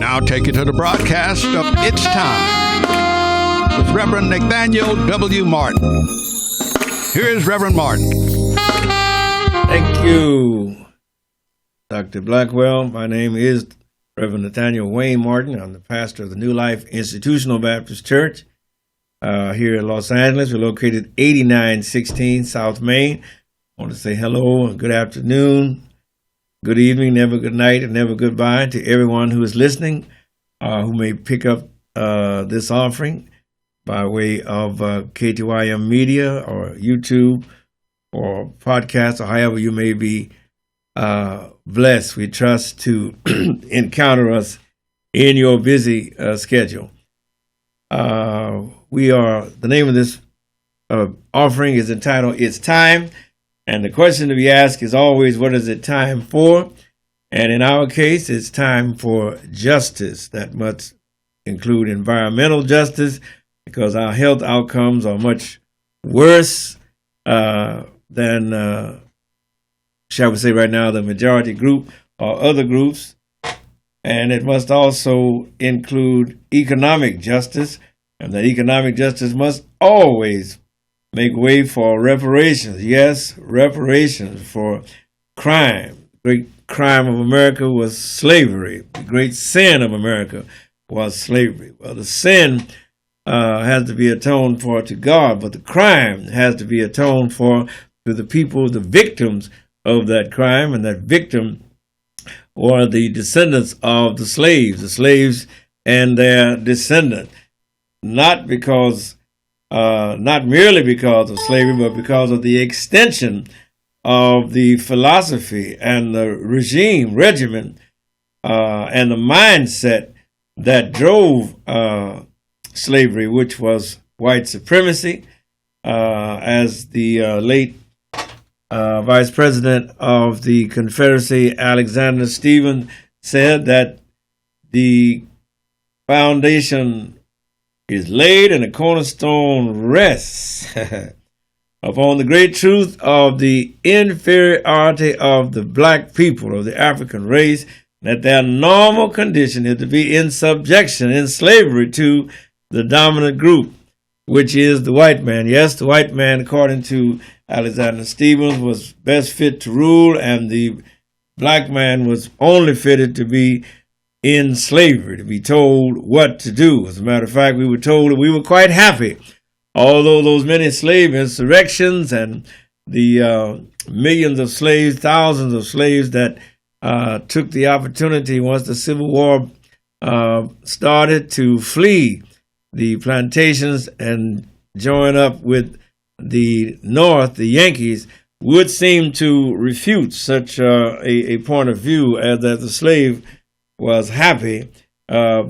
now take you to the broadcast of It's Time with Rev Nathaniel W Martin. Here is Reverend Martin. Thank you, Dr. Blackwell. My name is Rev Nathaniel W Martin. I'm the pastor of the New Life Institutional Baptist Church here in Los Angeles. We're located 8916 South Main. I want to say hello and good afternoon, good evening, never good night, and never goodbye to everyone who is listening, who may pick up this offering by way of KTYM Media or YouTube or podcast or however you may be blessed. We trust to encounter us in your busy schedule. The name of this offering is entitled It's Time. And the question to be asked is always, what is it time for? And in our case, it's time for justice. That must include environmental justice, because our health outcomes are much worse than, shall we say right now, the majority group or other groups. And it must also include economic justice, and that economic justice must always make way for reparations. Yes, reparations for crime. The great crime of America was slavery. The great sin of America was slavery. Well, the sin has to be atoned for to God, but the crime has to be atoned for to the people, the victims of that crime, and that victim were the descendants of the slaves and their descendants. Not merely because of slavery, but because of the extension of the philosophy and the regimen, and the mindset that drove slavery, which was white supremacy. As the late Vice President of the Confederacy, Alexander Stephens, said, that the foundation is laid and the cornerstone rests upon the great truth of the inferiority of the black people, of the African race, that their normal condition is to be in subjection, in slavery to the dominant group, which is the white man. Yes, the white man, according to Alexander Stephens, was best fit to rule, and the black man was only fitted to be in slavery, to be told what to do. As a matter of fact, we were told that we were quite happy, although those many slave insurrections and the millions of slaves, thousands of slaves that took the opportunity once the Civil War started to flee the plantations and join up with the North, the Yankees, would seem to refute such a point of view as that the slave was happy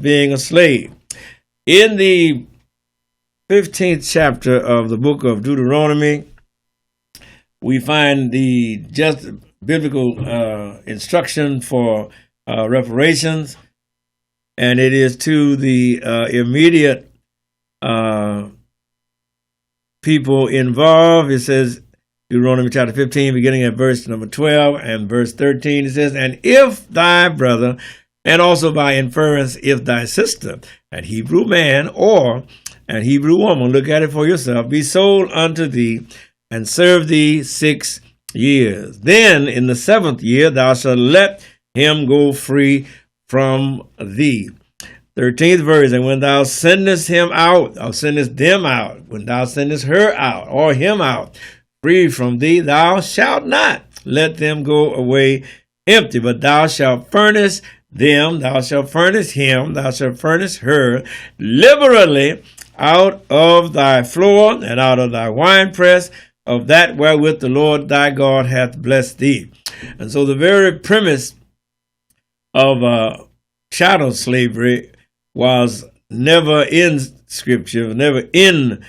being a slave. In the 15th chapter of the book of Deuteronomy, we find the just biblical instruction for reparations, and it is to the immediate people involved. It says, Deuteronomy chapter 15, beginning at verse number 12 and verse 13, it says, "And if thy brother, and also by inference, if thy sister, an Hebrew man or an Hebrew woman, look at it for yourself, be sold unto thee, and serve thee 6 years. Then in the 7th year thou shalt let him go free from thee." 13th verse, "And when thou sendest him out, thou sendest them out, when thou sendest her out, or him out, free from thee, thou shalt not let them go away empty, but thou shalt furnish them, thou shalt furnish him, thou shalt furnish her, liberally out of thy floor and out of thy winepress, of that wherewith the Lord thy God hath blessed thee." And so the very premise of chattel slavery was never in Scripture, never in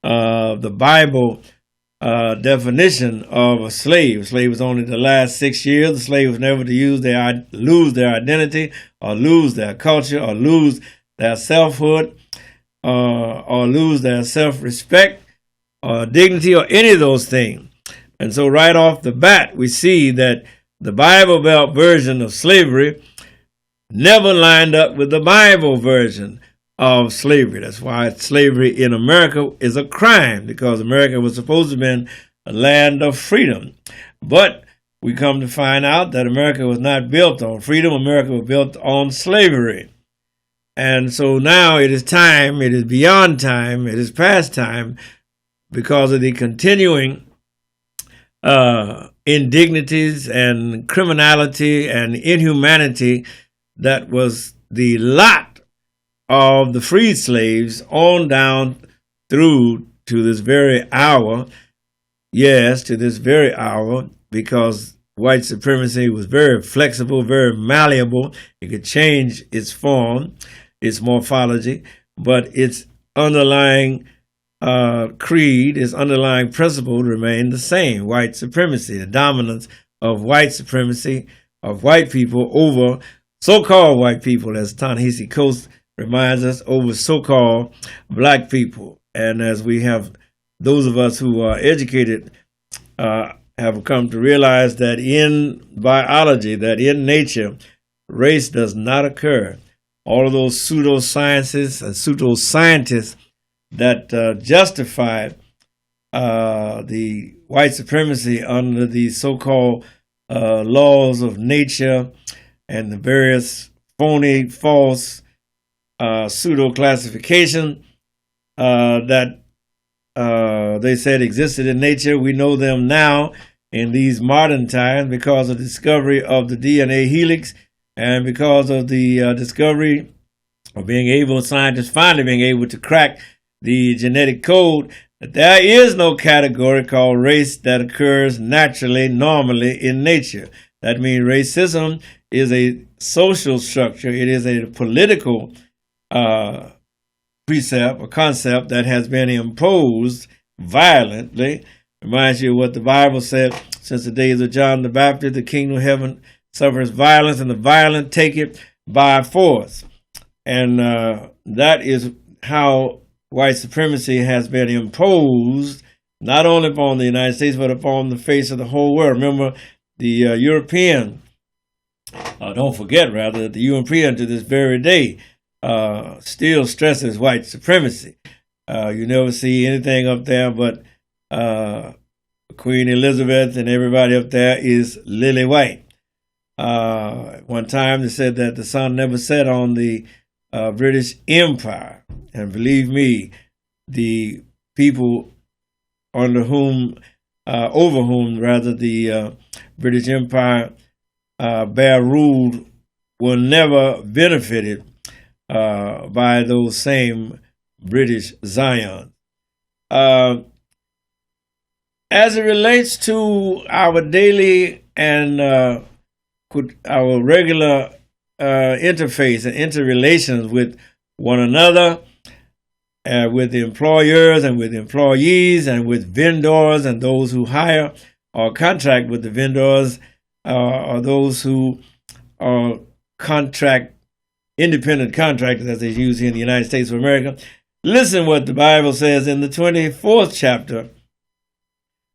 the Bible definition of a slave. A slave was only the last 6 years. The slave was never to lose their identity, or lose their culture, or lose their selfhood, or lose their self-respect, or dignity, or any of those things. And so right off the bat, we see that the Bible Belt version of slavery never lined up with the Bible version of slavery. That's why slavery in America is a crime, because America was supposed to have been a land of freedom. But we come to find out that America was not built on freedom. America was built on slavery. And so now it is time, it is beyond time, it is past time, because of the continuing indignities and criminality and inhumanity that was the lot of the freed slaves on down through to this very hour. Yes, to this very hour, because white supremacy was very flexible, very malleable. It could change its form, its morphology, but its underlying creed, its underlying principle remained the same: white supremacy, the dominance of white supremacy, of white people over so-called white people, as Ta-Nehisi Coates reminds us, over so-called black people. And as we have, those of us who are educated have come to realize that in biology, that in nature, race does not occur. All of those pseudosciences and pseudoscientists that justify the white supremacy under the so-called laws of nature and the various phony, false pseudo-classification that they said existed in nature. We know them now in these modern times because of the discovery of the DNA helix and because of the discovery of scientists finally being able to crack the genetic code, that there is no category called race that occurs naturally, normally in nature. That means racism is a social structure. It is a political precept or concept that has been imposed violently. Reminds you of what the Bible said: since the days of John the Baptist, the kingdom of heaven suffers violence, and the violent take it by force. And that is how white supremacy has been imposed, not only upon the United States, but upon the face of the whole world. Remember, the European, don't forget, rather, that the European to this very day still stresses white supremacy. You never see anything up there but Queen Elizabeth, and everybody up there is lily white. One time they said that the sun never set on the British Empire. And believe me, the people over whom the British Empire bear rule were never benefited by those same British Zions. As it relates to our daily and our regular interface and interrelations with one another, with the employers and with employees and with vendors and those who hire or contract with the vendors, or those who are independent contractors, as they use here in the United States of America. Listen what the Bible says in the 24th chapter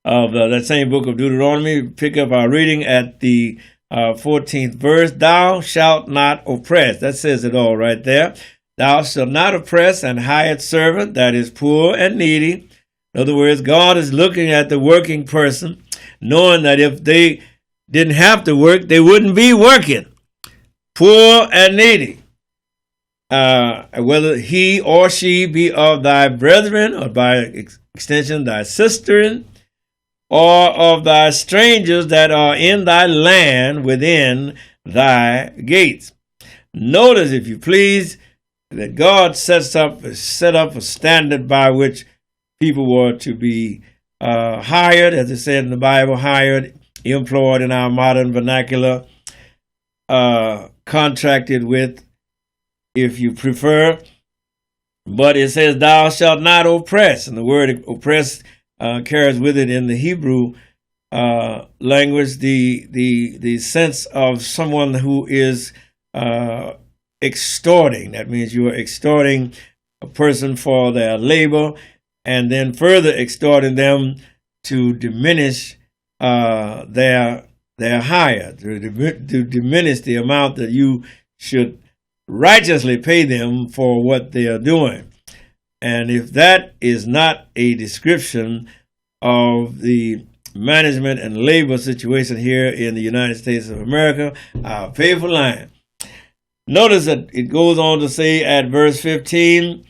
of that same book of Deuteronomy. Pick up our reading at the 14th verse. Thou shalt not oppress. That says it all right there. Thou shalt not oppress an hired servant that is poor and needy. In other words, God is looking at the working person, knowing that if they didn't have to work, they wouldn't be working. Poor and needy. Whether he or she be of thy brethren, or by extension thy sister, or of thy strangers that are in thy land within thy gates. Notice, if you please, that God set up a standard by which people were to be hired, as it said in the Bible, hired, employed in our modern vernacular, contracted with, if you prefer. But it says, thou shalt not oppress. And the word oppress carries with it in the Hebrew language the sense of someone who is extorting. That means you are extorting a person for their labor, and then further extorting them to diminish their hire, to diminish the amount that you should righteously pay them for what they are doing. And if that is not a description of the management and labor situation here in the United States of America, I'll pay for lying. Notice that it goes on to say at verse 15,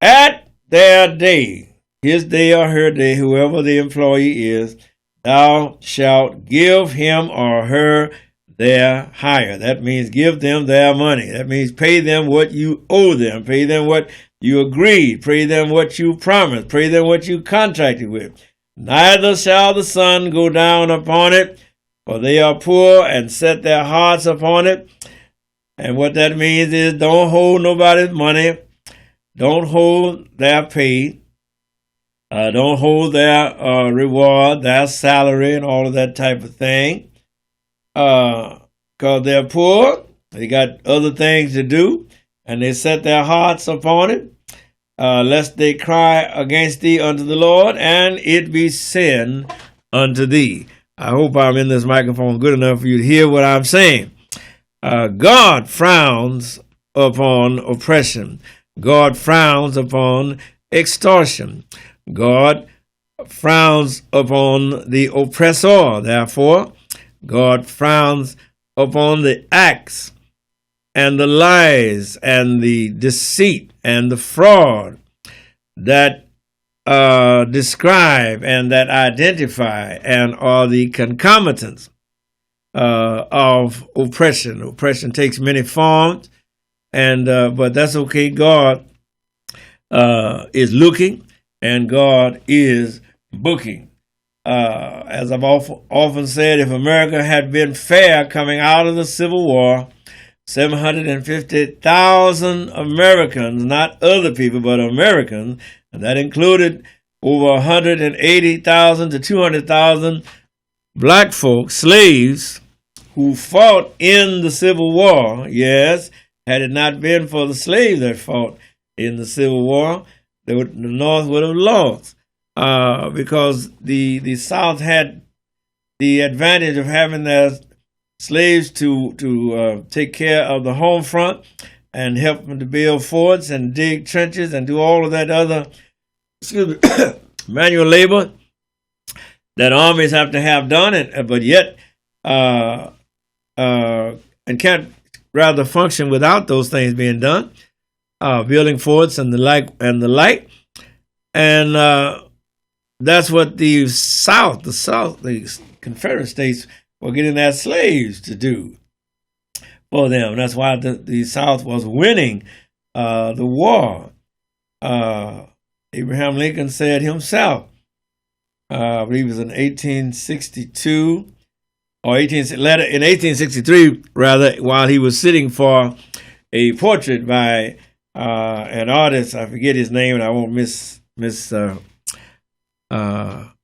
at their day, his day or her day, whoever the employee is, thou shalt give him or her their hire. That means give them their money. That means pay them what you owe them. Pay them what you agreed. Pay them what you promised. Pay them what you contracted with. Neither shall the sun go down upon it, for they are poor, and set their hearts upon it. And what that means is don't hold nobody's money. Don't hold their pay. Don't hold their reward, their salary, and all of that type of thing. Because they're poor, they got other things to do, and they set their hearts upon it, lest they cry against thee unto the Lord, and it be sin unto thee. I hope I'm in this microphone good enough for you to hear what I'm saying. God frowns upon oppression. God frowns upon extortion. God frowns upon the oppressor. Therefore, God frowns upon the acts and the lies and the deceit and the fraud that describe and that identify and are the concomitants of oppression. Oppression takes many forms, and but that's okay. God is looking, and God is booking. As I've often said, if America had been fair coming out of the Civil War, 750,000 Americans, not other people, but Americans, and that included over 180,000 to 200,000 black folks, slaves, who fought in the Civil War. Yes, had it not been for the slaves that fought in the Civil War, the North would have lost. Because the South had the advantage of having their slaves to take care of the home front and help them to build forts and dig trenches and do all of that other manual labor that armies have to have done, but yet and can't rather function without those things being done, building forts and the like. And that's what the Confederate States were getting their slaves to do for them. That's why the South was winning the war. Abraham Lincoln said himself, I believe it was in 1862, or in 1863, rather, while he was sitting for a portrait by an artist, I forget his name, and I won't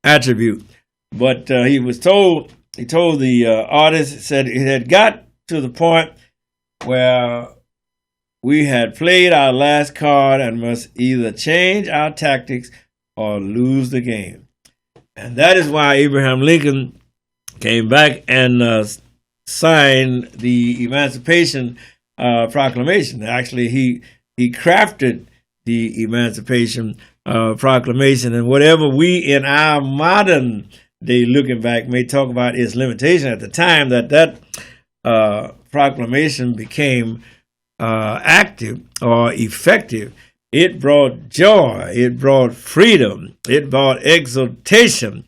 attribute, but he told the artist, said it had got to the point where we had played our last card and must either change our tactics or lose the game. And that is why Abraham Lincoln came back and signed the Emancipation Proclamation. Actually, he crafted the Emancipation Proclamation, and whatever we in our modern day looking back may talk about its limitation, at the time that proclamation became active or effective, it brought joy, it brought freedom, it brought exaltation.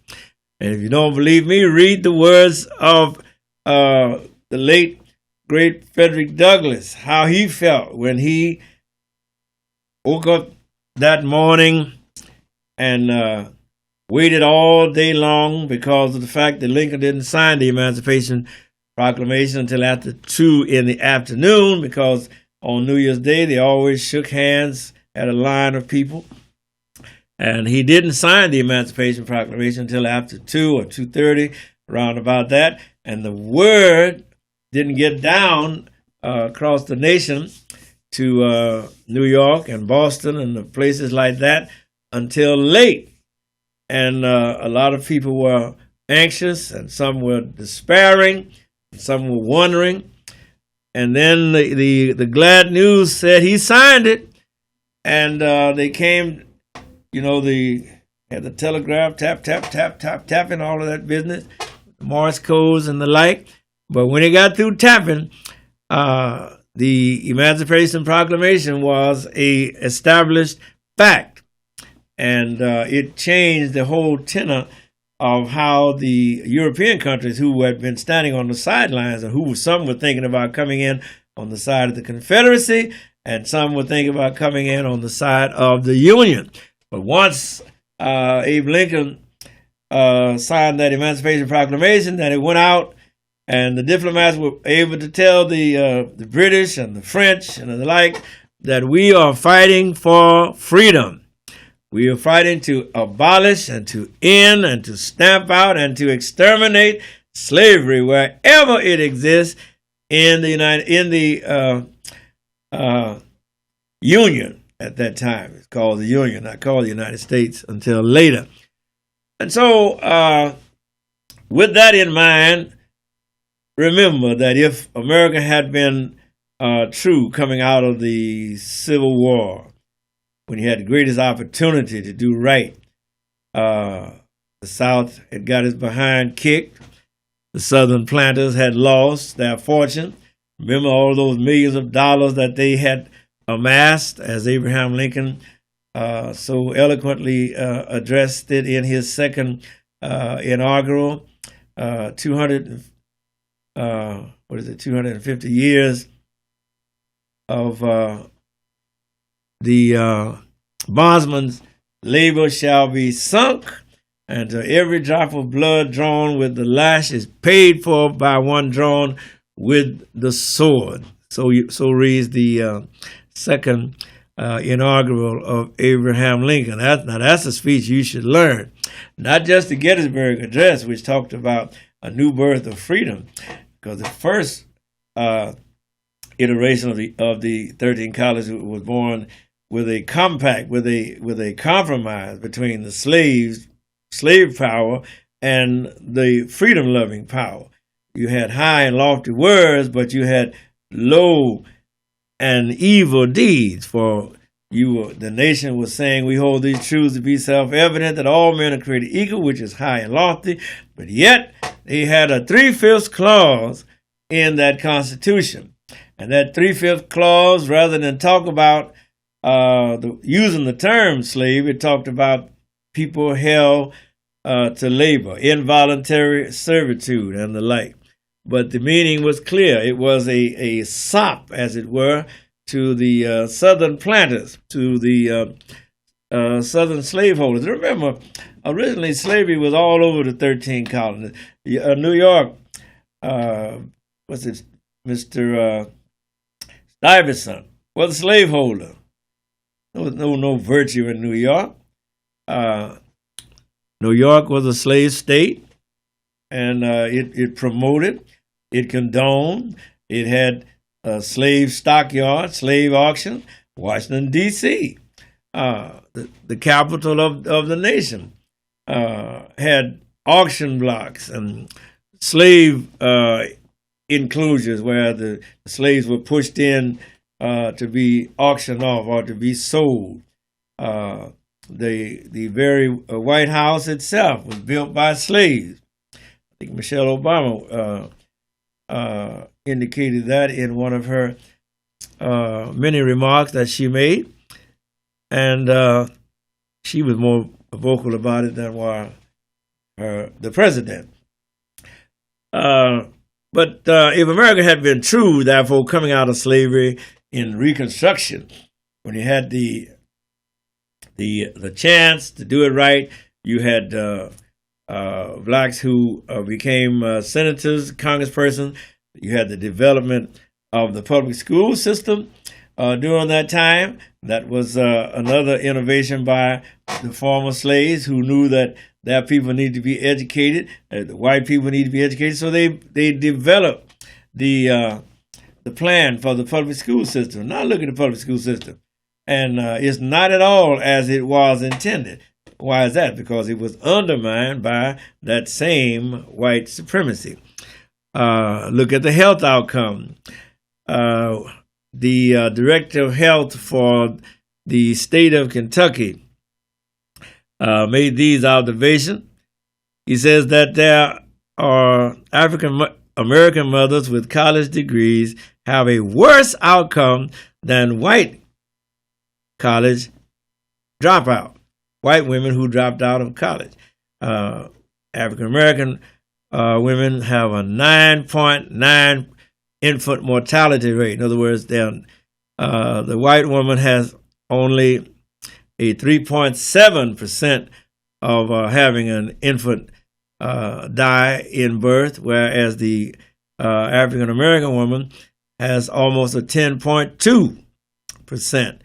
And if you don't believe me, read the words of the late great Frederick Douglass, how he felt when he woke up that morning and waited all day long because of the fact that Lincoln didn't sign the Emancipation Proclamation until after 2 in the afternoon, because on New Year's Day they always shook hands at a line of people. And he didn't sign the Emancipation Proclamation until after 2 or 2:30, around about that. And the word didn't get down across the nation to New York and Boston and the places like that until late. And a lot of people were anxious, and some were despairing, and some were wondering. And then the glad news said he signed it, and they came, they had the telegraph, tap, tap, tap, tap, tapping, all of that business, Morse codes and the like. But when he got through tapping, the Emancipation Proclamation was a established fact, and it changed the whole tenor of how the European countries who had been standing on the sidelines, and who some were thinking about coming in on the side of the Confederacy, and some were thinking about coming in on the side of the Union. But once Abe Lincoln signed that Emancipation Proclamation, that it went out, and the diplomats were able to tell the British and the French and the like that we are fighting for freedom. We are fighting to abolish and to end and to stamp out and to exterminate slavery wherever it exists in the Union at that time. It's called the Union, not called the United States until later. And so, with that in mind, remember that if America had been true coming out of the Civil War, when he had the greatest opportunity to do right, the South had got his behind kicked. The Southern planters had lost their fortune. Remember all those millions of dollars that they had amassed, as Abraham Lincoln so eloquently addressed it in his second inaugural 250 years of the bondsman's labor shall be sunk, and to every drop of blood drawn with the lash is paid for by one drawn with the sword. So reads the second inaugural of Abraham Lincoln. That's a speech you should learn. Not just the Gettysburg Address, which talked about a new birth of freedom, because the first iteration of the 13 colonies was born with a compact, with a compromise between the slave power and the freedom-loving power. You had high and lofty words, but you had low and evil deeds. For the nation was saying, we hold these truths to be self-evident, that all men are created equal, which is high and lofty. But yet, they had a 3/5 clause in that Constitution. And that 3/5 clause, rather than talk about using the term slave, it talked about people held to labor, involuntary servitude, and the like. But the meaning was clear. It was a sop, as it were, to the Southern planters, to the Southern slaveholders. Remember, originally slavery was all over the 13 colonies. New York, Mr. Stuyvesant was a slaveholder. There was no virtue in New York. New York was a slave state, and it promoted, it condoned, it had slave stockyards, slave auctions. Washington, D.C., the capital of the nation, had auction blocks and slave enclosures where the slaves were pushed in to be auctioned off or to be sold. The very White House itself was built by slaves. I think Michelle Obama indicated that in one of her many remarks that she made, and she was more vocal about it than the president. But if America had been true, therefore, coming out of slavery in Reconstruction, when you had the chance to do it right, you had blacks who became senators, congresspersons. You had the development of the public school system during that time. That was another innovation by the former slaves, who knew that their people need to be educated, the white people need to be educated. So they developed the plan for the public school system. Now look at the public school system, and it's not at all as it was intended. Why is that? Because it was undermined by that same white supremacy. Look at the health outcome. the director of health for the state of Kentucky made these observations. He says that there are African American mothers with college degrees have a worse outcome than white college dropout, white women who dropped out of college. African American women have a 9.9 infant mortality rate. In other words, the white woman has only a 3.7% of having an infant die in birth, whereas the African American woman has almost a 10.2%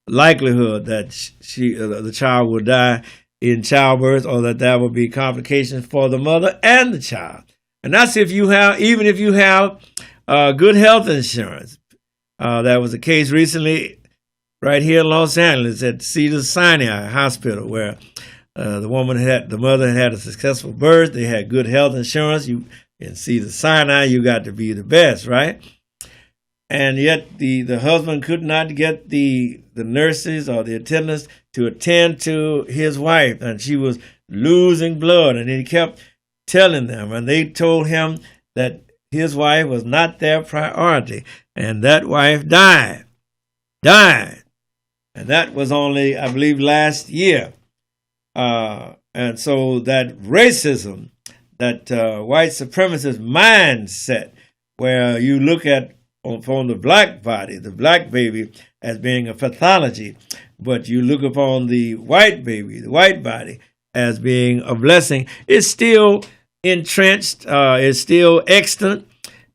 likelihood that the child will die in childbirth, or that will be complications for the mother and the child. And that's even if you have good health insurance. That was the case recently right here in Los Angeles at Cedars-Sinai Hospital, where the mother had a successful birth. They had good health insurance. In Cedars-Sinai, you got to be the best, right? And yet the husband could not get the nurses or the attendants to attend to his wife, and she was losing blood, and he kept telling them, and they told him that his wife was not their priority, and that wife died, and that was only, I believe, last year. And so that racism, that white supremacist mindset, where you look at upon the black body, the black baby, as being a pathology, but you look upon the white baby, the white body, as being a blessing, is still entrenched, is still extant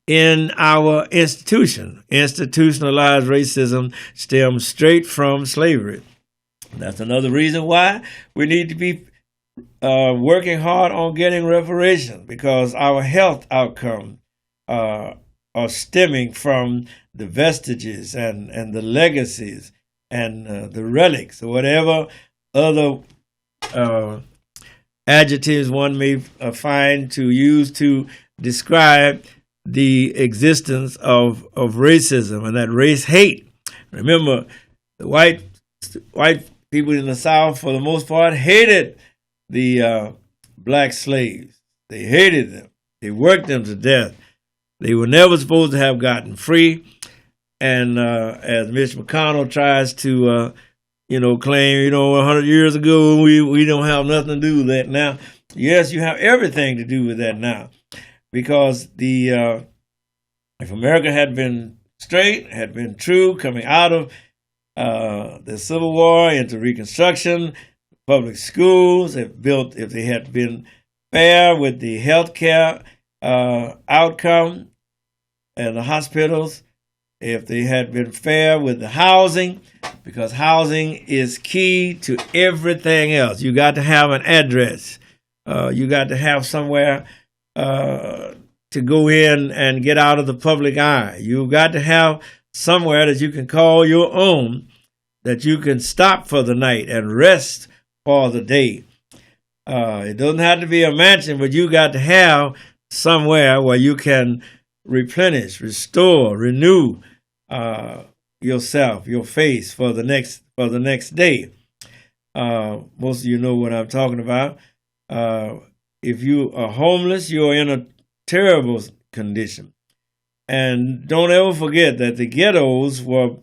in our institution. Institutionalized racism stems straight from slavery. That's another reason why we need to be working hard on getting reparations, because our health outcomes are stemming from the vestiges and the legacies and the relics, or whatever other adjectives one may find to use to describe the existence of racism and that race hate. Remember, the white people in the South, for the most part, hated the black slaves. They hated them. They worked them to death. They were never supposed to have gotten free. And as Mitch McConnell tries to, claim, 100 years ago, we don't have nothing to do with that now. Yes, you have everything to do with that now. Because if America had been straight, had been true, coming out of the Civil War into Reconstruction, public schools, if they had been fair with the health care outcome and the hospitals, if they had been fair with the housing, because housing is key to everything else. You got to have an address. You got to have somewhere to go in and get out of the public eye. You got to have somewhere that you can call your own, that you can stop for the night and rest for the day. It doesn't have to be a mansion, but you got to have somewhere where you can replenish, restore, renew yourself, your face for the next day. Most of you know what I'm talking about. If you are homeless, you're in a terrible condition. And don't ever forget that the ghettos were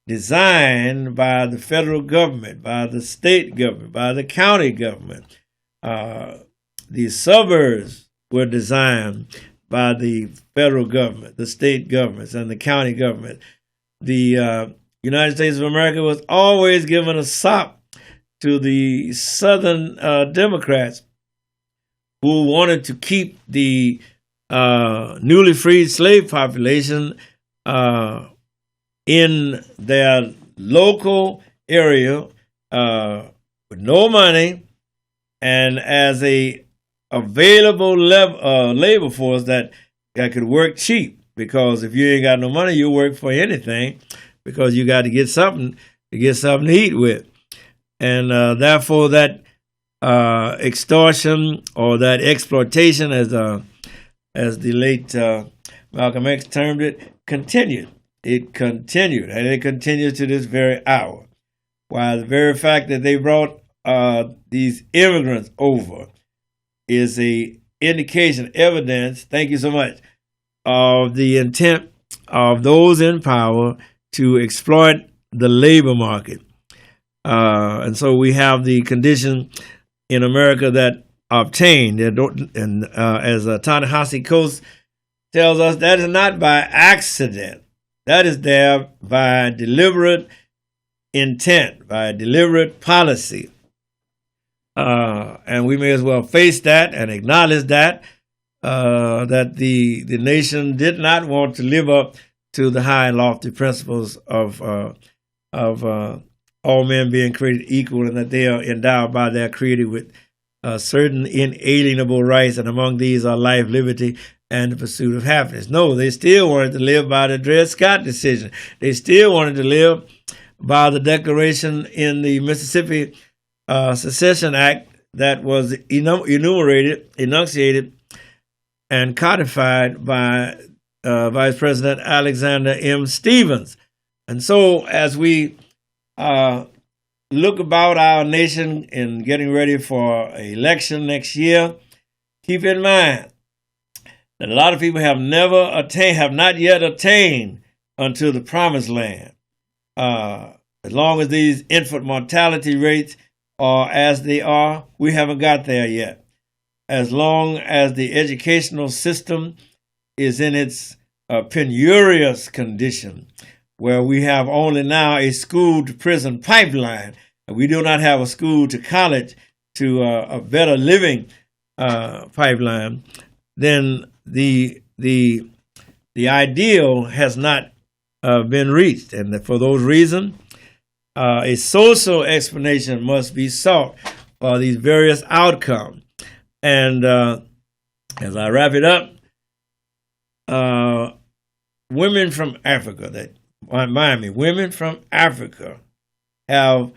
designed by the federal government, by the state government, by the county government. The suburbs were designed by the federal government, the state governments, and the county government. The United States of America was always given a sop to the Southern Democrats, who wanted to keep the newly freed slave population in their local area with no money and as a available labor force that could work cheap, because if you ain't got no money, you work for anything, because you got to get something to eat with. And therefore that extortion or that exploitation, as the late Malcolm X termed it, continued. It continued, and it continues to this very hour. While the very fact that they brought these immigrants over is a indication, evidence, thank you so much, of the intent of those in power to exploit the labor market. And so we have the condition in America that obtained, and as Ta-Nehisi Coates tells us, that is not by accident. That is there by deliberate intent, by deliberate policy. And we may as well face that and acknowledge that, that the nation did not want to live up to the high and lofty principles of all men being created equal, and that they are endowed by their Creator with certain inalienable rights, and among these are life, liberty, and the pursuit of happiness. No, they still wanted to live by the Dred Scott decision. They still wanted to live by the declaration in the Mississippi Secession Act that was enunciated, and codified by Vice President Alexander M. Stephens. And so as we look about our nation in getting ready for an election next year, keep in mind that a lot of people have not yet attained unto the promised land. As long as these infant mortality rates are as they are, we haven't got there yet. As long as the educational system is in its penurious condition, where we have only now a school-to-prison pipeline, and we do not have a school-to-college to a better living pipeline, then the ideal has not been reached. And for those reasons, a social explanation must be sought for these various outcomes. And as I wrap it up, women from Africa, women from Africa have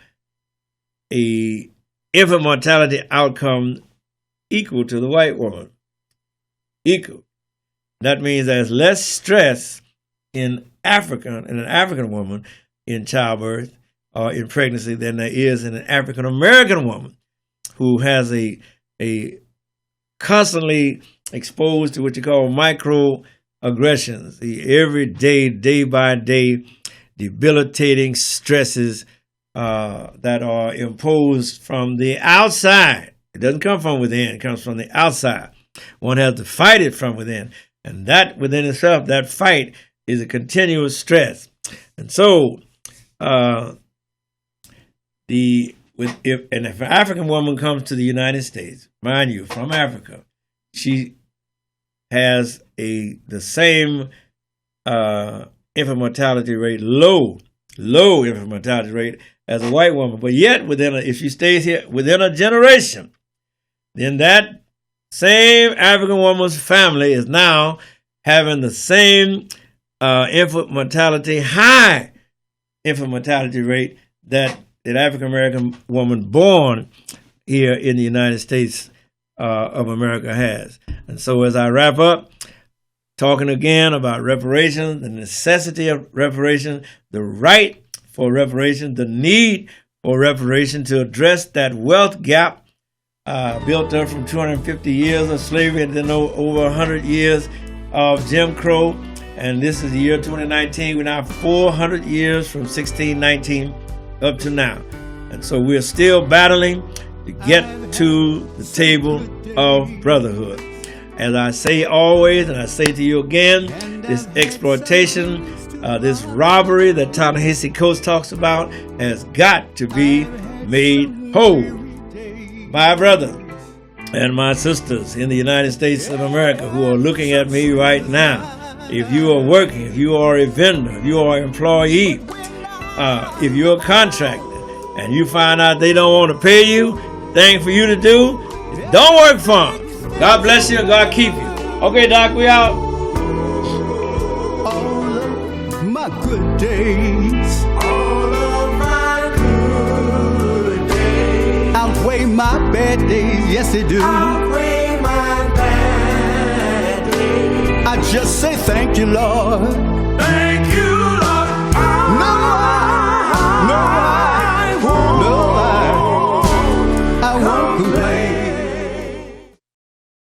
a infant mortality outcome equal to the white woman. Equal. That means there's less stress in an African woman in childbirth or in pregnancy than there is in an African American woman who has a constantly exposed to what you call microaggressions, the everyday, day by day debilitating stresses that are imposed from the outside. It doesn't come from within, it comes from the outside. One has to fight it from within. And that within itself, that fight is a continuous stress. And so, if an African woman comes to the United States, mind you, from Africa, she has the same infant mortality rate, low infant mortality rate as a white woman. But yet, if she stays here within a generation, then that same African woman's family is now having the same high infant mortality rate that an African American woman born here in the United States of America has. And so as I wrap up, talking again about reparations, the necessity of reparations, the right for reparations, the need for reparation to address that wealth gap built up from 250 years of slavery and then over 100 years of Jim Crow. And this is the year 2019. We're now 400 years from 1619 up to now. And so we're still battling to get to the table of brotherhood. As I say always, and I say to you again, this exploitation, this robbery that Ta-Nehisi Coates talks about has got to be made whole. My brother and my sisters in the United States of America who are looking at me right now, if you are working, if you are a vendor, if you are an employee, if you're a contractor, and you find out they don't want to pay you, thing for you to do is don't work for them. God bless you and God keep you. Okay, Doc, we out. All of my good days, outweigh my bad days, yes they do. Outweigh my bad days. I just say thank you, Lord. Thank you, Lord. I won't complain.